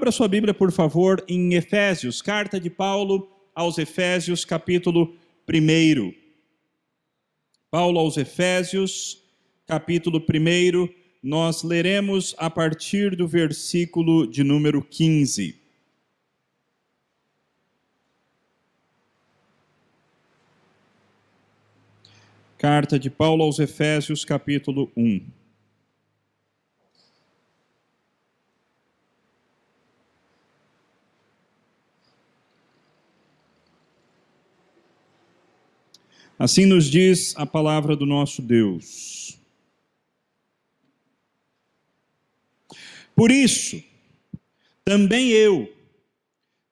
Abra sua Bíblia, por favor, em Efésios, carta de Paulo aos Efésios, capítulo 1. Paulo aos Efésios, capítulo 1, nós leremos a partir do versículo de número 15. Carta de Paulo aos Efésios, capítulo 1. Assim nos diz a palavra do nosso Deus. Por isso, também eu,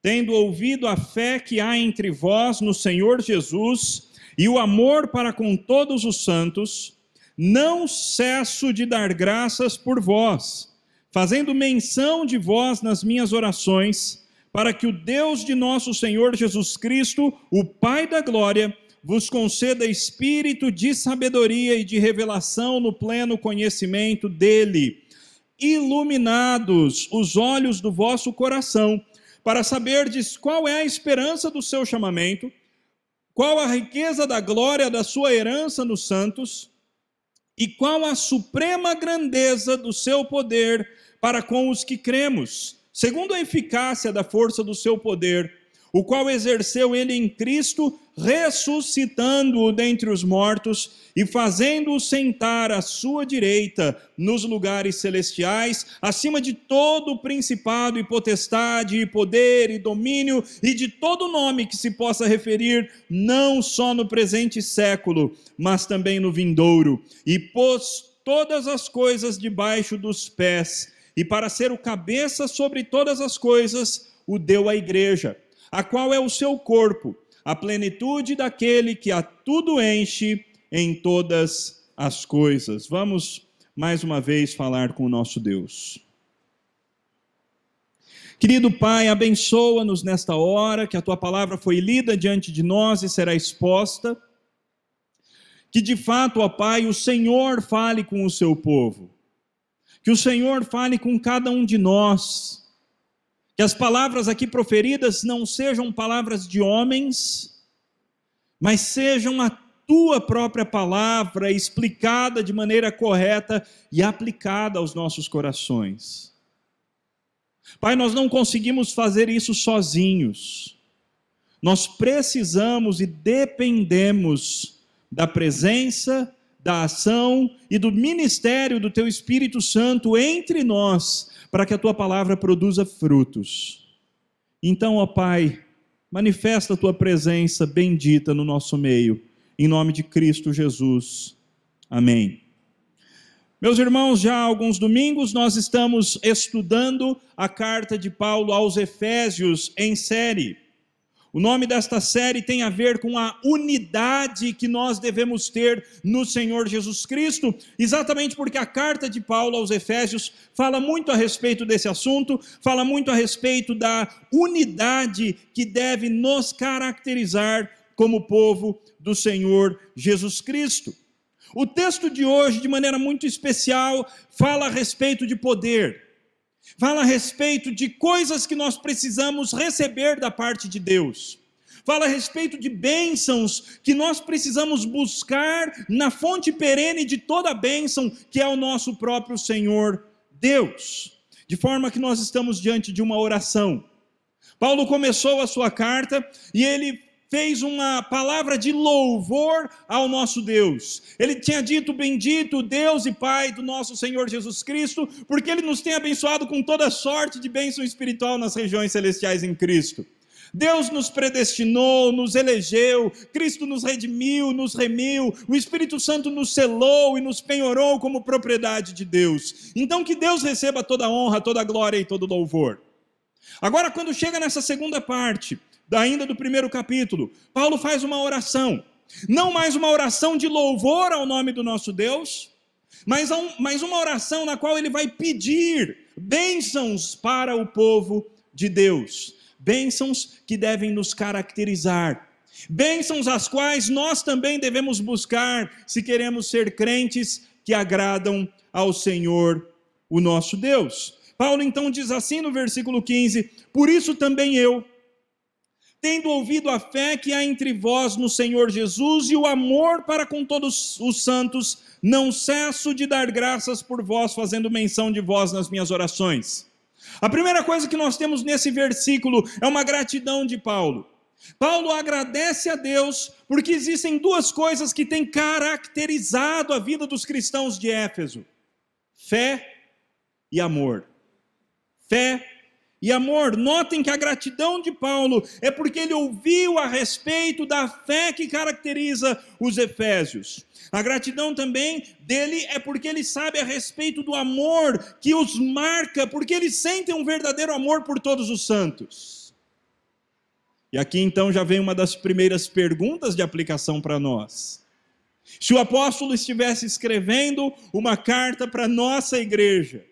tendo ouvido a fé que há entre vós no Senhor Jesus e o amor para com todos os santos, não cesso de dar graças por vós, fazendo menção de vós nas minhas orações, para que o Deus de nosso Senhor Jesus Cristo, o Pai da glória, vos conceda espírito de sabedoria e de revelação no pleno conhecimento dele, iluminados os olhos do vosso coração, para saberdes qual é a esperança do seu chamamento, qual a riqueza da glória da sua herança nos santos, e qual a suprema grandeza do seu poder para com os que cremos, segundo a eficácia da força do seu poder, o qual exerceu ele em Cristo, ressuscitando-o dentre os mortos e fazendo-o sentar à sua direita nos lugares celestiais, acima de todo principado e potestade e poder e domínio e de todo nome que se possa referir, não só no presente século, mas também no vindouro, e pôs todas as coisas debaixo dos pés, e para ser o cabeça sobre todas as coisas, o deu à igreja, a qual é o seu corpo, a plenitude daquele que a tudo enche em todas as coisas. Vamos mais uma vez falar com o nosso Deus. Querido Pai, abençoa-nos nesta hora, que a Tua palavra foi lida diante de nós e será exposta. Que de fato, ó Pai, o Senhor fale com o seu povo. Que o Senhor fale com cada um de nós. Que as palavras aqui proferidas não sejam palavras de homens, mas sejam a Tua própria palavra explicada de maneira correta e aplicada aos nossos corações. Pai, nós não conseguimos fazer isso sozinhos. Nós precisamos e dependemos da presença, da ação e do ministério do Teu Espírito Santo entre nós, para que a Tua palavra produza frutos. Então, ó Pai, manifesta a Tua presença bendita no nosso meio, em nome de Cristo Jesus. Amém. Meus irmãos, já há alguns domingos nós estamos estudando a carta de Paulo aos Efésios em série. O nome desta série tem a ver com a unidade que nós devemos ter no Senhor Jesus Cristo, exatamente porque a carta de Paulo aos Efésios fala muito a respeito desse assunto, fala muito a respeito da unidade que deve nos caracterizar como povo do Senhor Jesus Cristo. O texto de hoje, de maneira muito especial, fala a respeito de poder. Fala a respeito de coisas que nós precisamos receber da parte de Deus. Fala a respeito de bênçãos que nós precisamos buscar na fonte perene de toda a bênção, que é o nosso próprio Senhor Deus. De forma que nós estamos diante de uma oração. Paulo começou a sua carta e ele fez uma palavra de louvor ao nosso Deus. Ele tinha dito: bendito Deus e Pai do nosso Senhor Jesus Cristo, porque Ele nos tem abençoado com toda sorte de bênção espiritual nas regiões celestiais em Cristo. Deus nos predestinou, nos elegeu, Cristo nos redimiu, nos remiu, o Espírito Santo nos selou e nos penhorou como propriedade de Deus. Então que Deus receba toda a honra, toda a glória e todo o louvor. Agora, quando chega nessa segunda parte, ainda do primeiro capítulo, Paulo faz uma oração, não mais uma oração de louvor ao nome do nosso Deus, mas uma oração na qual ele vai pedir bênçãos para o povo de Deus, bênçãos que devem nos caracterizar, bênçãos as quais nós também devemos buscar se queremos ser crentes que agradam ao Senhor, o nosso Deus. Paulo então diz assim no versículo 15: por isso também eu, tendo ouvido a fé que há entre vós no Senhor Jesus e o amor para com todos os santos, não cesso de dar graças por vós, fazendo menção de vós nas minhas orações. A primeira coisa que nós temos nesse versículo é uma gratidão de Paulo. Paulo agradece a Deus porque existem duas coisas que têm caracterizado a vida dos cristãos de Éfeso: fé e amor. Fé e amor. Notem que a gratidão de Paulo é porque ele ouviu a respeito da fé que caracteriza os efésios. A gratidão também dele é porque ele sabe a respeito do amor que os marca, porque eles sentem um verdadeiro amor por todos os santos. E aqui então já vem uma das primeiras perguntas de aplicação para nós. Se o apóstolo estivesse escrevendo uma carta para a nossa igreja,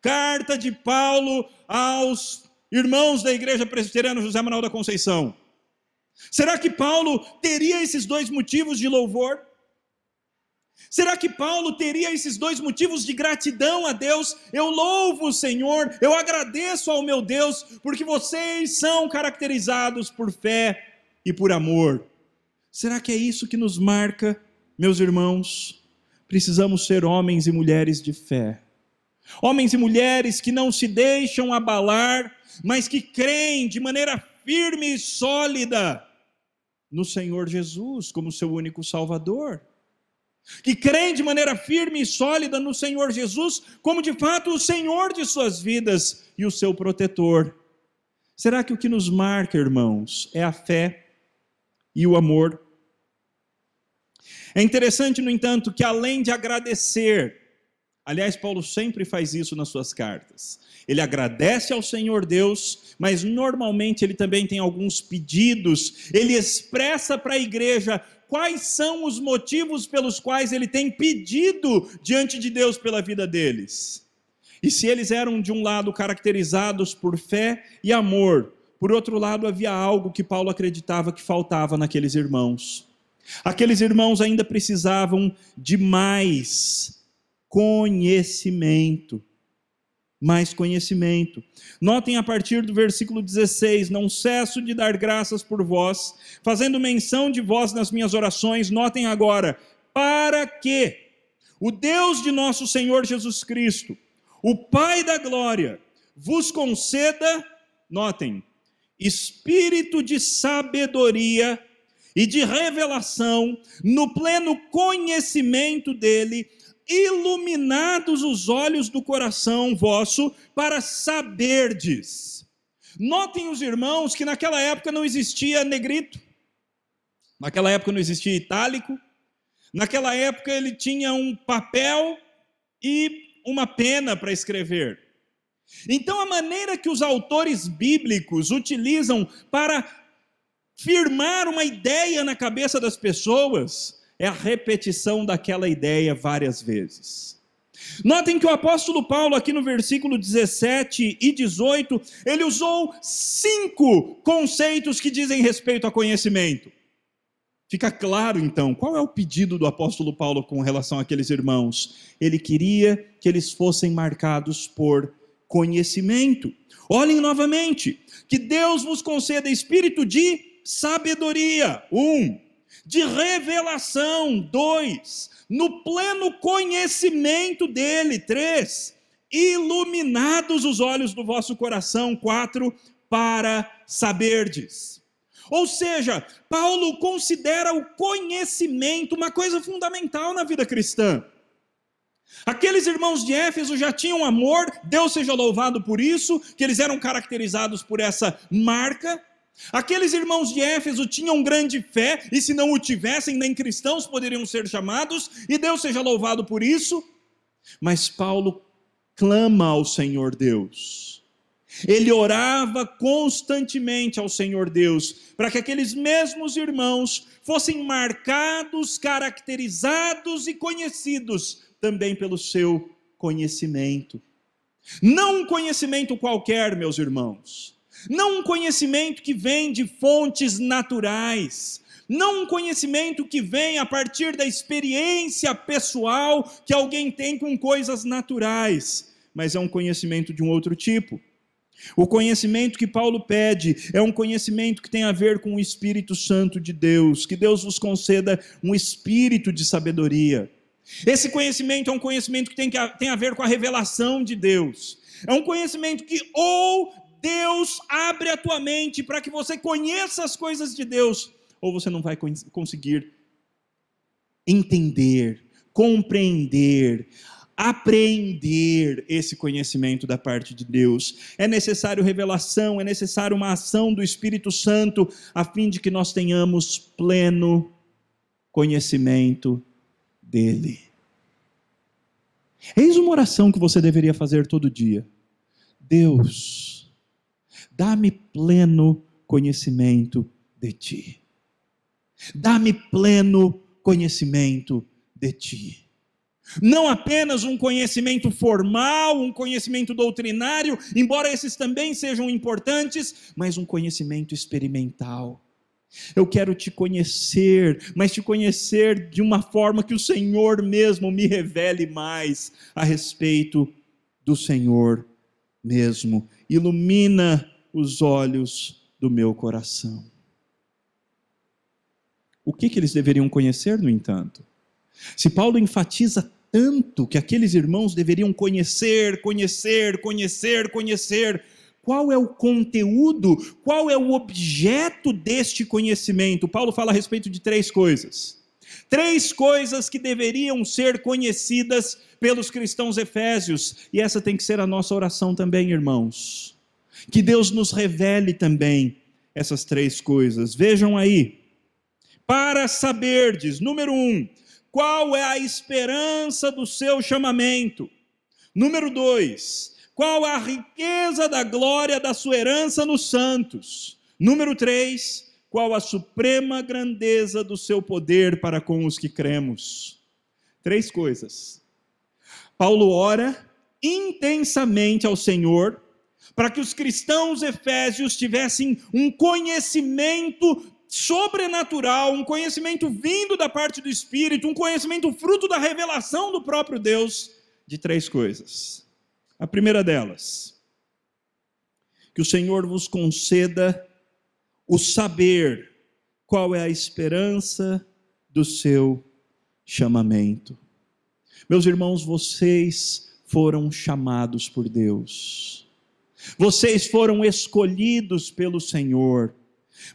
carta de Paulo aos irmãos da Igreja Presbiteriana José Manuel da Conceição, será que Paulo teria esses dois motivos de louvor? Será que Paulo teria esses dois motivos de gratidão a Deus? Eu louvo o Senhor, eu agradeço ao meu Deus, porque vocês são caracterizados por fé e por amor. Será que é isso que nos marca, meus irmãos? Precisamos ser homens e mulheres de fé. Homens e mulheres que não se deixam abalar, mas que creem de maneira firme e sólida no Senhor Jesus como seu único Salvador. Que creem de maneira firme e sólida no Senhor Jesus como de fato o Senhor de suas vidas e o seu protetor. Será que o que nos marca, irmãos, é a fé e o amor? É interessante, no entanto, que além de agradecer, aliás, Paulo sempre faz isso nas suas cartas, ele agradece ao Senhor Deus, mas normalmente ele também tem alguns pedidos, ele expressa para a igreja quais são os motivos pelos quais ele tem pedido diante de Deus pela vida deles. E se eles eram de um lado caracterizados por fé e amor, por outro lado havia algo que Paulo acreditava que faltava naqueles irmãos. Aqueles irmãos ainda precisavam de mais conhecimento. Mais conhecimento. Notem a partir do versículo 16: não cesso de dar graças por vós, fazendo menção de vós nas minhas orações. Notem agora: para que o Deus de nosso Senhor Jesus Cristo, o Pai da glória, vos conceda, notem, espírito de sabedoria e de revelação, no pleno conhecimento dele, iluminados os olhos do coração vosso, para saberdes. Notem os irmãos que naquela época não existia negrito, naquela época não existia itálico, naquela época ele tinha um papel e uma pena para escrever. Então a maneira que os autores bíblicos utilizam para firmar uma ideia na cabeça das pessoas é a repetição daquela ideia várias vezes. Notem que o apóstolo Paulo, aqui no versículo 17 e 18, ele usou 5 conceitos que dizem respeito a conhecimento. Fica claro, então, qual é o pedido do apóstolo Paulo com relação àqueles irmãos? Ele queria que eles fossem marcados por conhecimento. Olhem novamente: que Deus vos conceda espírito de sabedoria, 1, de revelação, 2, no pleno conhecimento dele, 3, iluminados os olhos do vosso coração, 4, para saberdes. Ou seja, Paulo considera o conhecimento uma coisa fundamental na vida cristã. Aqueles irmãos de Éfeso já tinham amor, Deus seja louvado por isso, que eles eram caracterizados por essa marca. Aqueles irmãos de Éfeso tinham grande fé, e se não o tivessem, nem cristãos poderiam ser chamados, e Deus seja louvado por isso. Mas Paulo clama ao Senhor Deus. Ele orava constantemente ao Senhor Deus, para que aqueles mesmos irmãos fossem marcados, caracterizados e conhecidos também pelo seu conhecimento. Não um conhecimento qualquer, meus irmãos. Não um conhecimento que vem de fontes naturais, não um conhecimento que vem a partir da experiência pessoal que alguém tem com coisas naturais, mas é um conhecimento de um outro tipo. O conhecimento que Paulo pede é um conhecimento que tem a ver com o Espírito Santo de Deus, que Deus vos conceda um espírito de sabedoria. Esse conhecimento é um conhecimento que tem a ver com a revelação de Deus. É um conhecimento que ou Deus abre a tua mente para que você conheça as coisas de Deus, ou você não vai conseguir entender, compreender, apreender esse conhecimento da parte de Deus. É necessário revelação, é necessário uma ação do Espírito Santo, a fim de que nós tenhamos pleno conhecimento dele. Eis uma oração que você deveria fazer todo dia. Deus, dá-me pleno conhecimento de ti. Dá-me pleno conhecimento de ti. Não apenas um conhecimento formal, um conhecimento doutrinário, embora esses também sejam importantes, mas um conhecimento experimental. Eu quero te conhecer, mas te conhecer de uma forma que o Senhor mesmo me revele mais a respeito do Senhor mesmo. Ilumina os olhos do meu coração. O que eles deveriam conhecer, no entanto? Se Paulo enfatiza tanto que aqueles irmãos deveriam conhecer, qual é o conteúdo, qual é o objeto deste conhecimento? Paulo fala a respeito de 3 coisas. 3 coisas que deveriam ser conhecidas pelos cristãos efésios, e essa tem que ser a nossa oração também, irmãos. Que Deus nos revele também essas 3 coisas. Vejam aí. Para saberdes, número 1, qual é a esperança do seu chamamento? Número 2, qual a riqueza da glória da sua herança nos santos? Número 3, qual a suprema grandeza do seu poder para com os que cremos? 3 coisas. Paulo ora intensamente ao Senhor para que os cristãos efésios tivessem um conhecimento sobrenatural, um conhecimento vindo da parte do Espírito, um conhecimento fruto da revelação do próprio Deus, de 3 coisas. A primeira delas, que o Senhor vos conceda o saber qual é a esperança do seu chamamento. Meus irmãos, vocês foram chamados por Deus, vocês foram escolhidos pelo Senhor,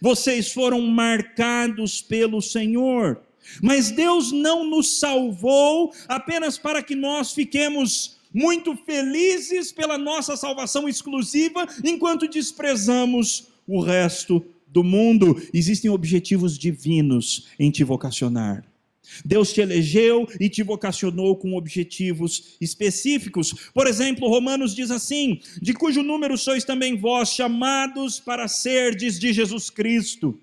vocês foram marcados pelo Senhor, mas Deus não nos salvou apenas para que nós fiquemos muito felizes pela nossa salvação exclusiva, enquanto desprezamos o resto do mundo. Existem objetivos divinos em te vocacionar. Deus te elegeu e te vocacionou com objetivos específicos. Por exemplo, Romanos diz assim: de cujo número sois também vós, chamados para serdes de Jesus Cristo.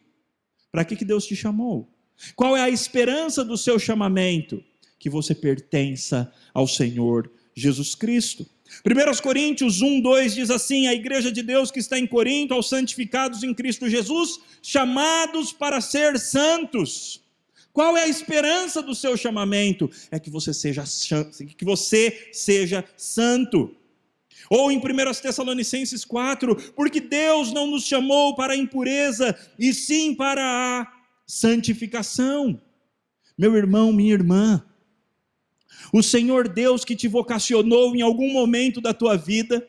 Para que Deus te chamou? Qual é a esperança do seu chamamento? Que você pertença ao Senhor Jesus Cristo. 1 Coríntios 1:2 diz assim: a igreja de Deus que está em Corinto, aos santificados em Cristo Jesus, chamados para ser santos. Qual é a esperança do seu chamamento? É que você seja santo. Ou em 1 Tessalonicenses 4, porque Deus não nos chamou para a impureza, e sim para a santificação. Meu irmão, minha irmã, o Senhor Deus que te vocacionou em algum momento da tua vida,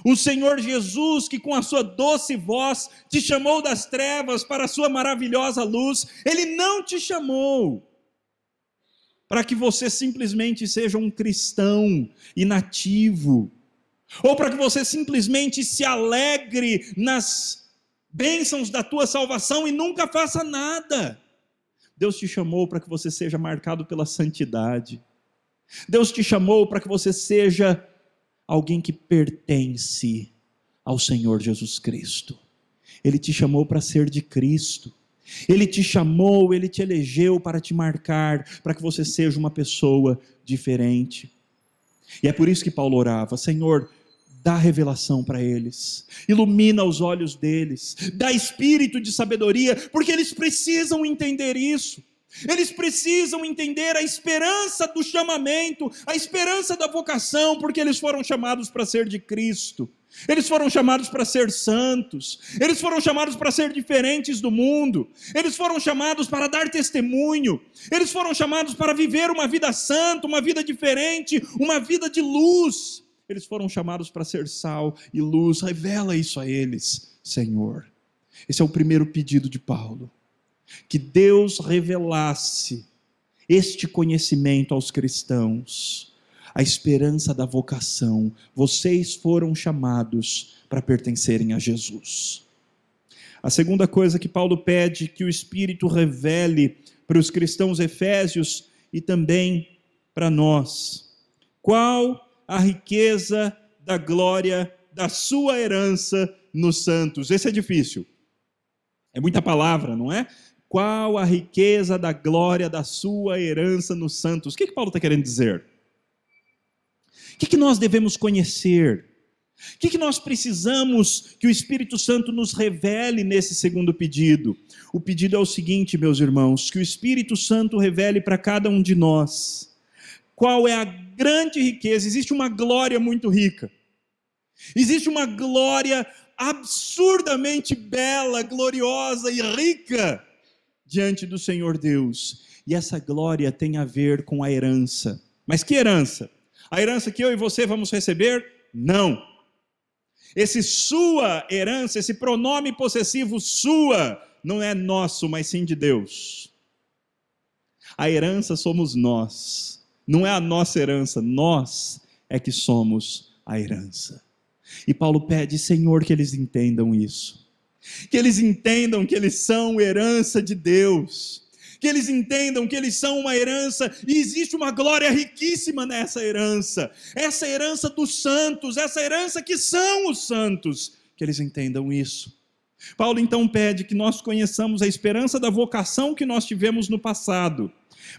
o Senhor Jesus que com a sua doce voz te chamou das trevas para a sua maravilhosa luz, Ele não te chamou para que você simplesmente seja um cristão inativo, ou para que você simplesmente se alegre nas bênçãos da tua salvação e nunca faça nada. Deus te chamou para que você seja marcado pela santidade. Deus te chamou para que você seja alguém que pertence ao Senhor Jesus Cristo. Ele te chamou para ser de Cristo. Ele te chamou, Ele te elegeu para te marcar, para que você seja uma pessoa diferente. E é por isso que Paulo orava: Senhor, dá revelação para eles, ilumina os olhos deles, dá espírito de sabedoria, porque eles precisam entender isso. Eles precisam entender a esperança do chamamento, a esperança da vocação, porque eles foram chamados para ser de Cristo. Eles foram chamados para ser santos. Eles foram chamados para ser diferentes do mundo. Eles foram chamados para dar testemunho. Eles foram chamados para viver uma vida santa, uma vida diferente, uma vida de luz. Eles foram chamados para ser sal e luz. Revela isso a eles, Senhor. Esse é o primeiro pedido de Paulo. Que Deus revelasse este conhecimento aos cristãos, a esperança da vocação. Vocês foram chamados para pertencerem a Jesus. A segunda coisa que Paulo pede que o Espírito revele para os cristãos efésios e também para nós: qual a riqueza da glória da sua herança nos santos? Esse é difícil, é muita palavra, não é? Qual a riqueza da glória da sua herança nos santos? O que Paulo está querendo dizer? O que nós devemos conhecer? O que nós precisamos que o Espírito Santo nos revele nesse segundo pedido? O pedido é o seguinte, meus irmãos: que o Espírito Santo revele para cada um de nós qual é a grande riqueza. Existe uma glória muito rica, existe uma glória absurdamente bela, gloriosa e rica diante do Senhor Deus, e essa glória tem a ver com a herança. Mas que herança? A herança que eu e você vamos receber? Não. Esse sua herança, esse pronome possessivo sua, não é nosso, mas sim de Deus. A herança somos nós, não é a nossa herança, nós é que somos a herança. E Paulo pede, Senhor, que eles entendam isso, que eles entendam que eles são herança de Deus, que eles entendam que eles são uma herança, e existe uma glória riquíssima nessa herança, essa herança dos santos, essa herança que são os santos, que eles entendam isso. Paulo então pede que nós conheçamos a esperança da vocação que nós tivemos no passado,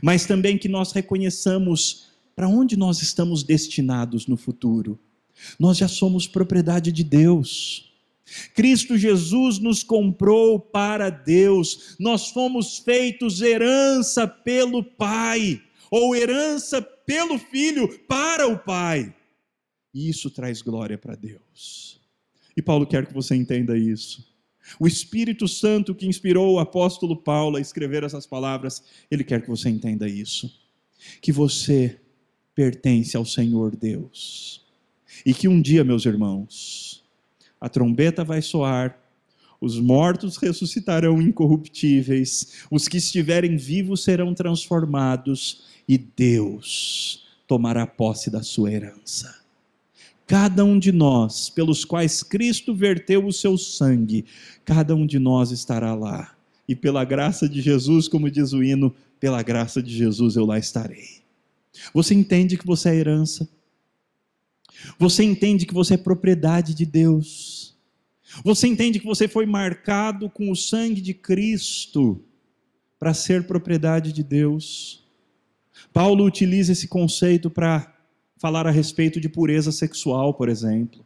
mas também que nós reconheçamos para onde nós estamos destinados no futuro. Nós já somos propriedade de Deus. Cristo Jesus nos comprou para Deus, nós fomos feitos herança pelo Pai, ou herança pelo Filho para o Pai, e isso traz glória para Deus. E Paulo quer que você entenda isso. O Espírito Santo que inspirou o apóstolo Paulo a escrever essas palavras, ele quer que você entenda isso, que você pertence ao Senhor Deus, e que um dia, meus irmãos, a trombeta vai soar, os mortos ressuscitarão incorruptíveis, os que estiverem vivos serão transformados, e Deus tomará posse da sua herança. Cada um de nós, pelos quais Cristo verteu o seu sangue, cada um de nós estará lá, e pela graça de Jesus, como diz o hino, pela graça de Jesus eu lá estarei. Você entende que você é herança? Você entende que você é propriedade de Deus? Você entende que você foi marcado com o sangue de Cristo para ser propriedade de Deus? Paulo utiliza esse conceito para falar a respeito de pureza sexual, por exemplo.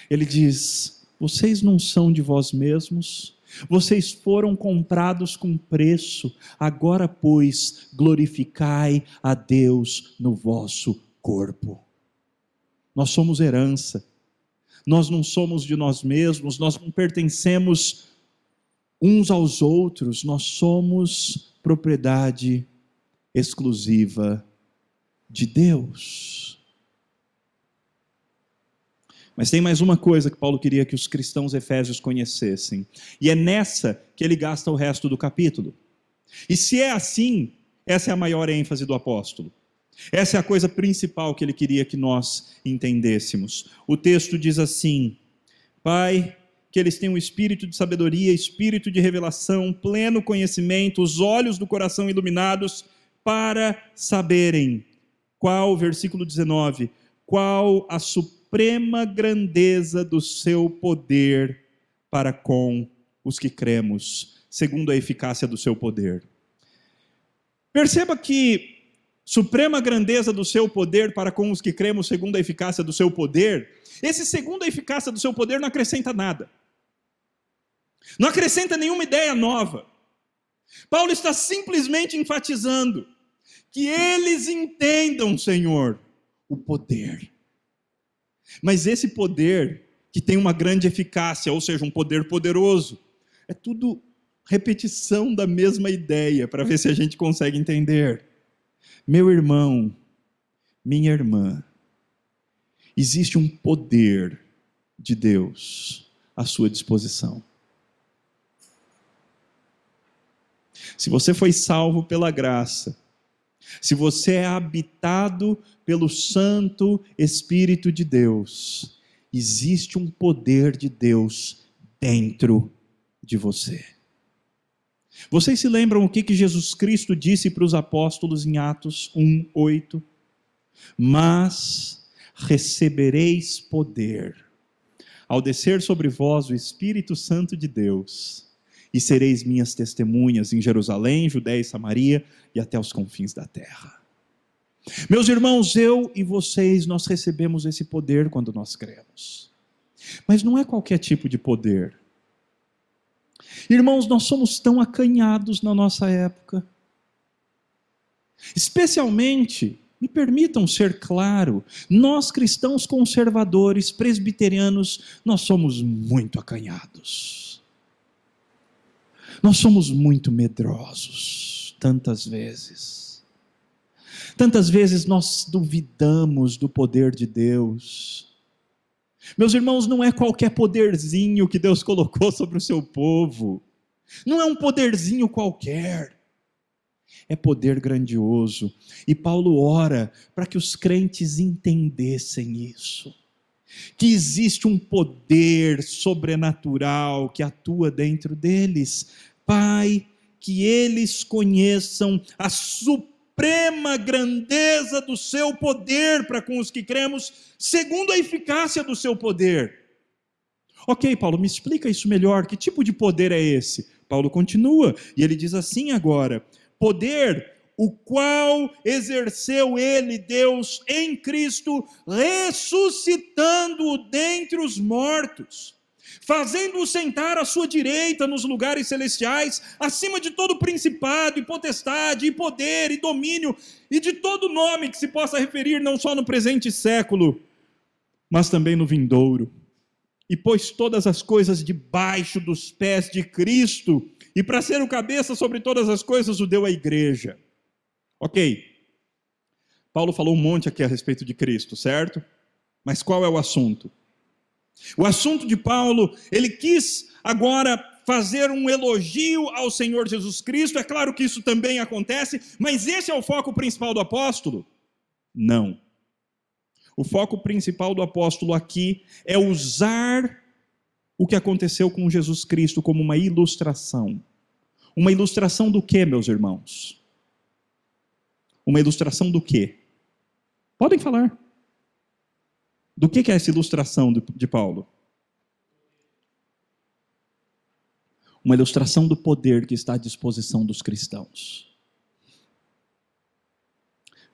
Ele diz: vocês não são de vós mesmos, vocês foram comprados com preço, agora, pois, glorificai a Deus no vosso corpo. Nós somos herança, nós não somos de nós mesmos, nós não pertencemos uns aos outros, nós somos propriedade exclusiva de Deus. Mas tem mais uma coisa que Paulo queria que os cristãos efésios conhecessem, e é nessa que ele gasta o resto do capítulo. E se é assim, essa é a maior ênfase do apóstolo. Essa é a coisa principal que ele queria que nós entendêssemos. O texto diz assim: Pai, que eles tenham espírito de sabedoria, espírito de revelação, pleno conhecimento, os olhos do coração iluminados, para saberem qual, versículo 19, qual a suprema grandeza do seu poder para com os que cremos, segundo a eficácia do seu poder. Perceba que suprema grandeza do seu poder para com os que cremos, segundo a eficácia do seu poder, esse segundo a eficácia do seu poder não acrescenta nada, não acrescenta nenhuma ideia nova. Paulo está simplesmente enfatizando que eles entendam, Senhor, o poder. Mas esse poder que tem uma grande eficácia, ou seja, um poder poderoso, é tudo repetição da mesma ideia, para ver se a gente consegue entender. Meu irmão, minha irmã, existe um poder de Deus à sua disposição. Se você foi salvo pela graça, se você é habitado pelo Santo Espírito de Deus, existe um poder de Deus dentro de você. Vocês se lembram o que Jesus Cristo disse para os apóstolos em Atos 1:8? Mas recebereis poder ao descer sobre vós o Espírito Santo de Deus, e sereis minhas testemunhas em Jerusalém, Judeia e Samaria e até os confins da terra. Meus irmãos, eu e vocês, nós recebemos esse poder quando nós cremos. Mas não é qualquer tipo de poder. Irmãos, nós somos tão acanhados na nossa época. Especialmente, me permitam ser claro, nós cristãos conservadores, presbiterianos, nós somos muito acanhados. Nós somos muito medrosos, tantas vezes. Tantas vezes nós duvidamos do poder de Deus. Meus irmãos, não é qualquer poderzinho que Deus colocou sobre o seu povo. Não é um poderzinho qualquer. É poder grandioso. E Paulo ora para que os crentes entendessem isso. Que existe um poder sobrenatural que atua dentro deles. Pai, que eles conheçam a suprema grandeza do seu poder para com os que cremos, segundo a eficácia do seu poder. Ok, Paulo, me explica isso melhor. Que tipo de poder é esse? Paulo continua, e ele diz assim agora: poder o qual exerceu ele, Deus, em Cristo, ressuscitando-o dentre os mortos, fazendo-o sentar à sua direita nos lugares celestiais, acima de todo principado, e potestade, e poder, e domínio, e de todo nome que se possa referir, não só no presente século, mas também no vindouro. E pôs todas as coisas debaixo dos pés de Cristo, e para ser o cabeça sobre todas as coisas, o deu à igreja. Ok, Paulo falou um monte aqui a respeito de Cristo, certo? Mas qual é o assunto? O assunto de Paulo, ele quis agora fazer um elogio ao Senhor Jesus Cristo. É claro que isso também acontece, mas esse é o foco principal do apóstolo? Não. O foco principal do apóstolo aqui é usar o que aconteceu com Jesus Cristo como uma ilustração. Uma ilustração do quê, meus irmãos? Uma ilustração do quê? Podem falar. Do que é essa ilustração de Paulo? Uma ilustração do poder que está à disposição dos cristãos.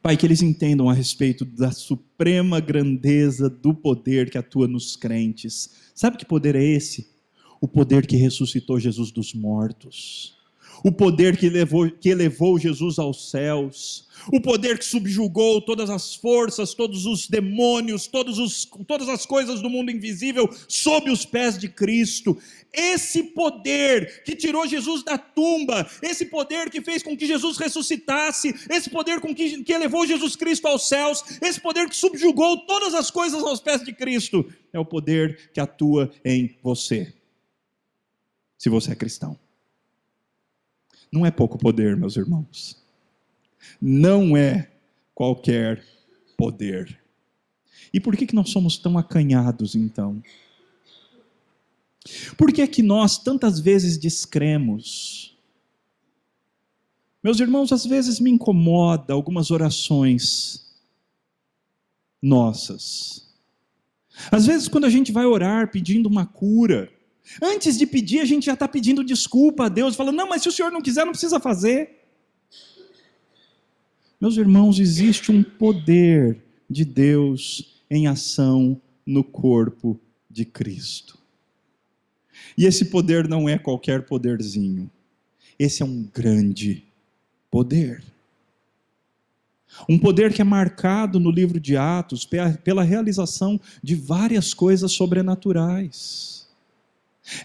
Pai, que eles entendam a respeito da suprema grandeza do poder que atua nos crentes. Sabe que poder é esse? O poder que ressuscitou Jesus dos mortos. O poder que elevou Jesus aos céus. O poder que subjugou todas as forças, todos os demônios, todas as coisas do mundo invisível sob os pés de Cristo. Esse poder que tirou Jesus da tumba, esse poder que fez com que Jesus ressuscitasse, esse poder que elevou Jesus Cristo aos céus, esse poder que subjugou todas as coisas aos pés de Cristo, é o poder que atua em você, se você é cristão. Não é pouco poder, meus irmãos. Não é qualquer poder. E por que nós somos tão acanhados, então? Por que é que nós tantas vezes descremos? Meus irmãos, às vezes me incomoda algumas orações nossas. Às vezes quando a gente vai orar pedindo uma cura, antes de pedir a gente já está pedindo desculpa a Deus, falando, não, mas se o Senhor não quiser, não precisa fazer. Meus irmãos, existe um poder de Deus em ação no corpo de Cristo. E esse poder não é qualquer poderzinho. esse é um grande poder. Um poder que é marcado no livro de Atos pela realização de várias coisas sobrenaturais.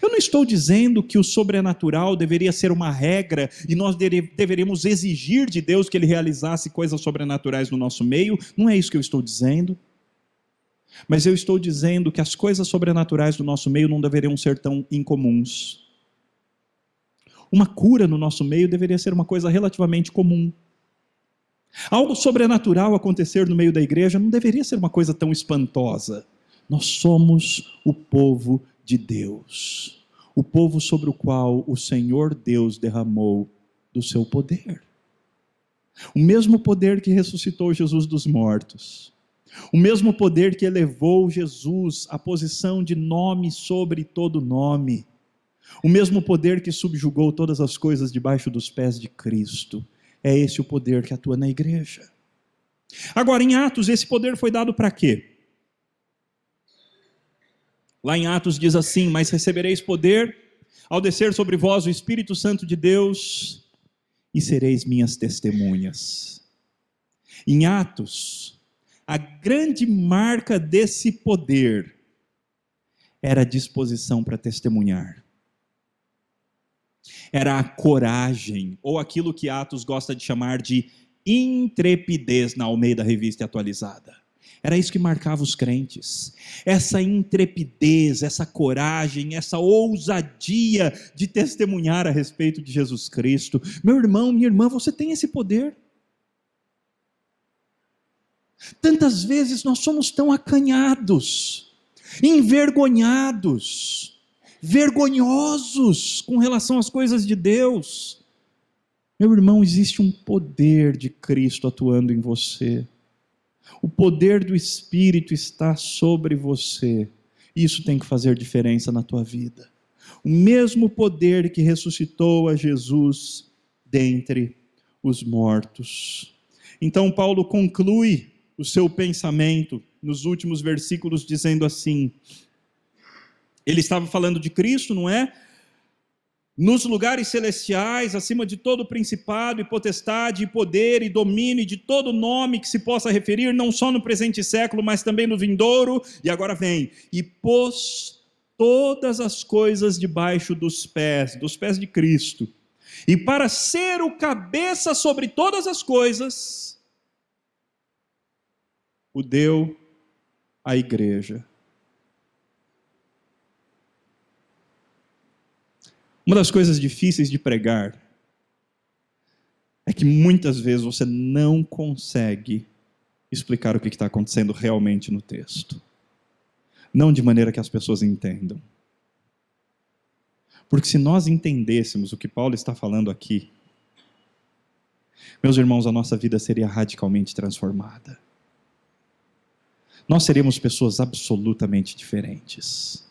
Eu não estou dizendo que o sobrenatural deveria ser uma regra e nós deveríamos exigir de Deus que Ele realizasse coisas sobrenaturais no nosso meio. Não é isso que eu estou dizendo. Mas eu estou dizendo que as coisas sobrenaturais do nosso meio não deveriam ser tão incomuns. Uma cura no nosso meio deveria ser uma coisa relativamente comum. Algo sobrenatural acontecer no meio da igreja não deveria ser uma coisa tão espantosa. Nós somos o povo de Deus, o povo sobre o qual o Senhor Deus derramou do seu poder. O mesmo poder que ressuscitou Jesus dos mortos, o mesmo poder que elevou Jesus à posição de nome sobre todo nome, o mesmo poder que subjugou todas as coisas debaixo dos pés de Cristo. É esse o poder que atua na igreja. Agora, em Atos, esse poder foi dado para quê? Lá em Atos diz assim: mas recebereis poder ao descer sobre vós o Espírito Santo de Deus e sereis minhas testemunhas. Em Atos, a grande marca desse poder era a disposição para testemunhar. Era a coragem, ou aquilo que Atos gosta de chamar de intrepidez na Almeida Revista Atualizada. Era isso que marcava os crentes. Essa intrepidez, essa coragem, essa ousadia de testemunhar a respeito de Jesus Cristo. Meu irmão, minha irmã, você tem esse poder. Tantas vezes nós somos tão acanhados, envergonhados, vergonhosos com relação às coisas de Deus. Meu irmão, existe um poder de Cristo atuando em você. O poder do Espírito está sobre você. Isso tem que fazer diferença na tua vida. O mesmo poder que ressuscitou a Jesus dentre os mortos. Então Paulo conclui o seu pensamento nos últimos versículos dizendo assim: ele estava falando de Cristo, não é? Nos lugares celestiais, acima de todo principado e potestade, e poder e domínio, e de todo nome que se possa referir, não só no presente século, mas também no vindouro. E agora vem: e pôs todas as coisas debaixo dos pés de Cristo. E para ser o cabeça sobre todas as coisas, o deu à igreja. Uma das coisas difíceis de pregar é que muitas vezes você não consegue explicar o que está acontecendo realmente no texto. Não de maneira que as pessoas entendam. Porque se nós entendêssemos o que Paulo está falando aqui, meus irmãos, a nossa vida seria radicalmente transformada. Nós seríamos pessoas absolutamente diferentes.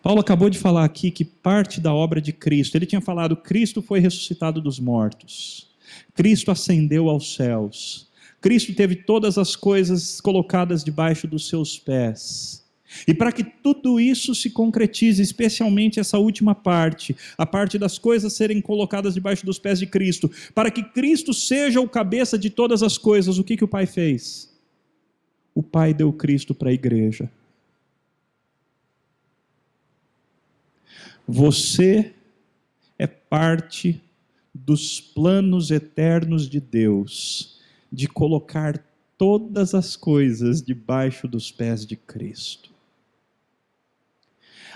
Paulo acabou de falar aqui que parte da obra de Cristo, ele tinha falado, Cristo foi ressuscitado dos mortos, Cristo ascendeu aos céus, Cristo teve todas as coisas colocadas debaixo dos seus pés. E para que tudo isso se concretize, especialmente essa última parte, a parte das coisas serem colocadas debaixo dos pés de Cristo, para que Cristo seja o cabeça de todas as coisas, o que o Pai fez? O Pai deu Cristo para a igreja. Você é parte dos planos eternos de Deus, de colocar todas as coisas debaixo dos pés de Cristo.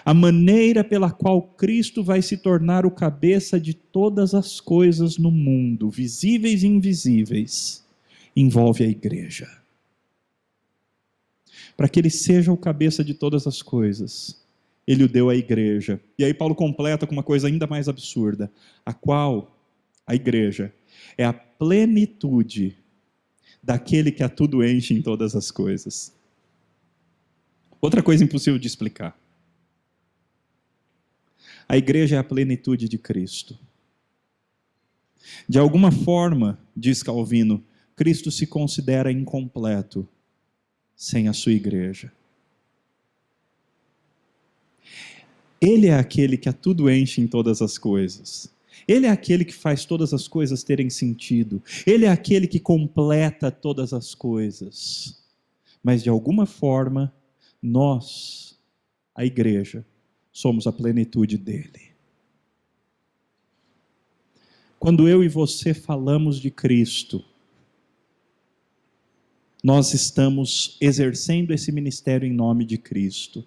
A maneira pela qual Cristo vai se tornar o cabeça de todas as coisas no mundo, visíveis e invisíveis, envolve a igreja. Para que Ele seja o cabeça de todas as coisas, Ele o deu à igreja. E aí Paulo completa com uma coisa ainda mais absurda, a qual, a igreja, é a plenitude daquele que a tudo enche em todas as coisas. Outra coisa impossível de explicar. A igreja é a plenitude de Cristo. De alguma forma, diz Calvino, Cristo se considera incompleto sem a sua igreja. Ele é aquele que a tudo enche em todas as coisas. Ele é aquele que faz todas as coisas terem sentido. Ele é aquele que completa todas as coisas. Mas de alguma forma, nós, a igreja, somos a plenitude dele. Quando eu e você falamos de Cristo, nós estamos exercendo esse ministério em nome de Cristo.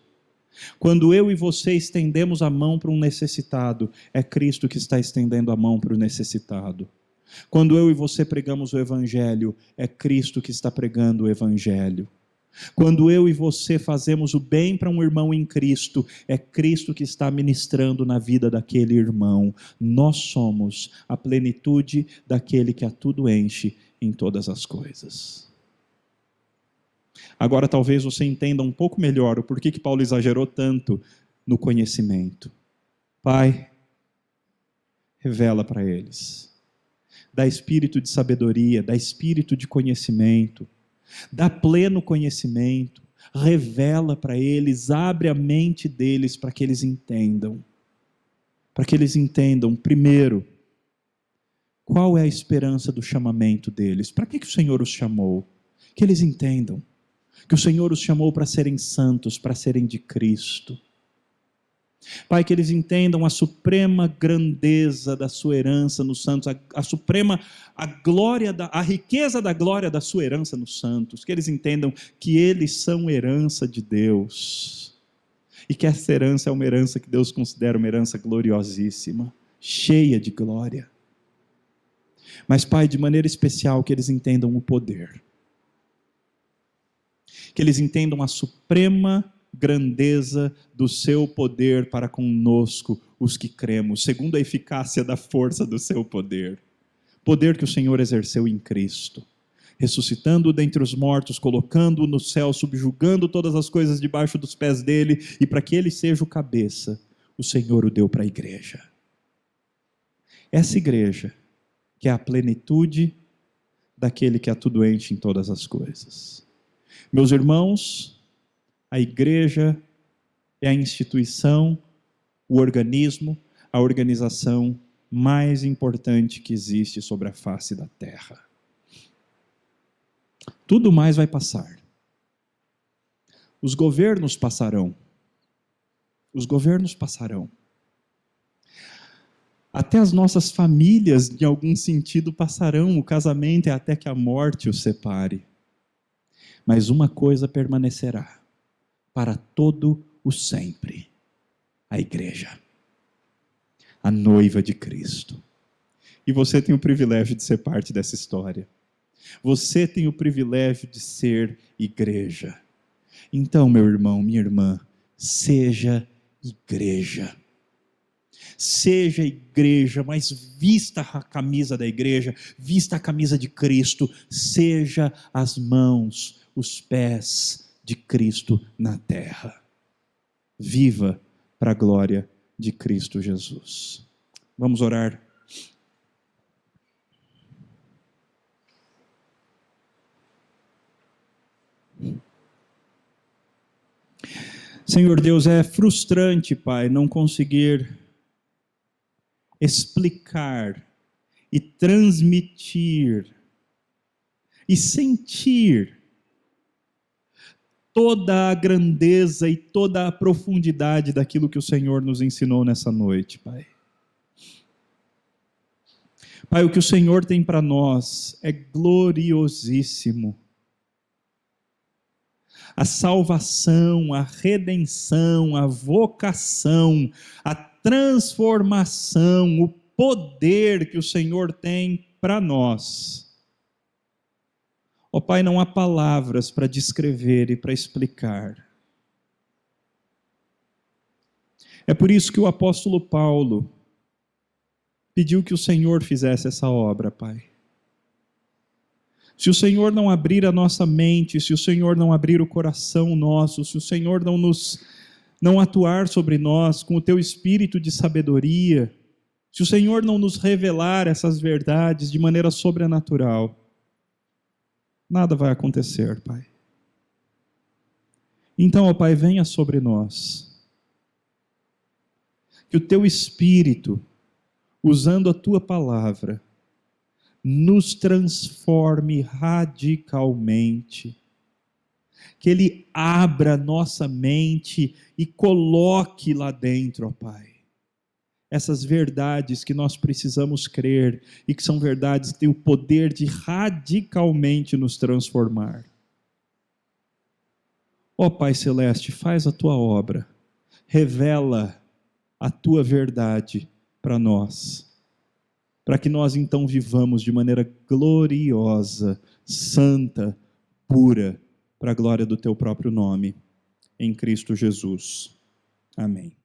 Quando eu e você estendemos a mão para um necessitado, é Cristo que está estendendo a mão para o necessitado. Quando eu e você pregamos o Evangelho, é Cristo que está pregando o Evangelho. Quando eu e você fazemos o bem para um irmão em Cristo, é Cristo que está ministrando na vida daquele irmão. Nós somos a plenitude daquele que a tudo enche em todas as coisas. Agora talvez você entenda um pouco melhor o porquê que Paulo exagerou tanto no conhecimento. Pai, revela para eles. Dá espírito de sabedoria, dá espírito de conhecimento, dá pleno conhecimento, revela para eles, abre a mente deles para que eles entendam. Para que eles entendam, primeiro, qual é a esperança do chamamento deles. Para que o Senhor os chamou? Que eles entendam que o Senhor os chamou para serem santos, para serem de Cristo. Pai, que eles entendam a suprema grandeza da sua herança nos santos, a riqueza da glória da sua herança nos santos, que eles entendam que eles são herança de Deus, e que essa herança é uma herança que Deus considera uma herança gloriosíssima, cheia de glória. Mas, Pai, de maneira especial, que eles entendam o poder, que eles entendam a suprema grandeza do seu poder para conosco, os que cremos, segundo a eficácia da força do seu poder. Poder que o Senhor exerceu em Cristo, ressuscitando-o dentre os mortos, colocando-o no céu, subjugando todas as coisas debaixo dos pés dele, e para que ele seja o cabeça, o Senhor o deu para a igreja. Essa igreja, que é a plenitude daquele que a tudo enche em todas as coisas. Meus irmãos, a igreja é a instituição, o organismo, a organização mais importante que existe sobre a face da terra. Tudo mais vai passar. Os governos passarão. Os governos passarão. Até as nossas famílias, de algum sentido, passarão. O casamento é até que a morte os separe. Mas uma coisa permanecerá para todo o sempre: a igreja, a noiva de Cristo. E você tem o privilégio de ser parte dessa história. Você tem o privilégio de ser igreja. Então, meu irmão, minha irmã, seja igreja. Seja igreja, mas vista a camisa da igreja, vista a camisa de Cristo, seja as mãos, os pés de Cristo na terra. Viva para a glória de Cristo Jesus. Vamos orar. Senhor Deus, é frustrante, Pai, não conseguir explicar e transmitir e sentir toda a grandeza e toda a profundidade daquilo que o Senhor nos ensinou nessa noite, Pai. Pai, o que o Senhor tem para nós é gloriosíssimo. A salvação, a redenção, a vocação, a transformação, o poder que o Senhor tem para nós. Ó Pai, não há palavras para descrever e para explicar. É por isso que o apóstolo Paulo pediu que o Senhor fizesse essa obra, Pai. Se o Senhor não abrir a nossa mente, se o Senhor não abrir o coração nosso, se o Senhor não atuar sobre nós com o teu espírito de sabedoria, se o Senhor não nos revelar essas verdades de maneira sobrenatural, nada vai acontecer, Pai. Então, ó Pai, venha sobre nós. Que o teu Espírito, usando a tua palavra, nos transforme radicalmente. Que Ele abra nossa mente e coloque lá dentro, ó Pai, essas verdades que nós precisamos crer e que são verdades que têm o poder de radicalmente nos transformar. Ó Pai Celeste, faz a tua obra, revela a tua verdade para nós, para que nós então vivamos de maneira gloriosa, santa, pura, para a glória do teu próprio nome, em Cristo Jesus. Amém.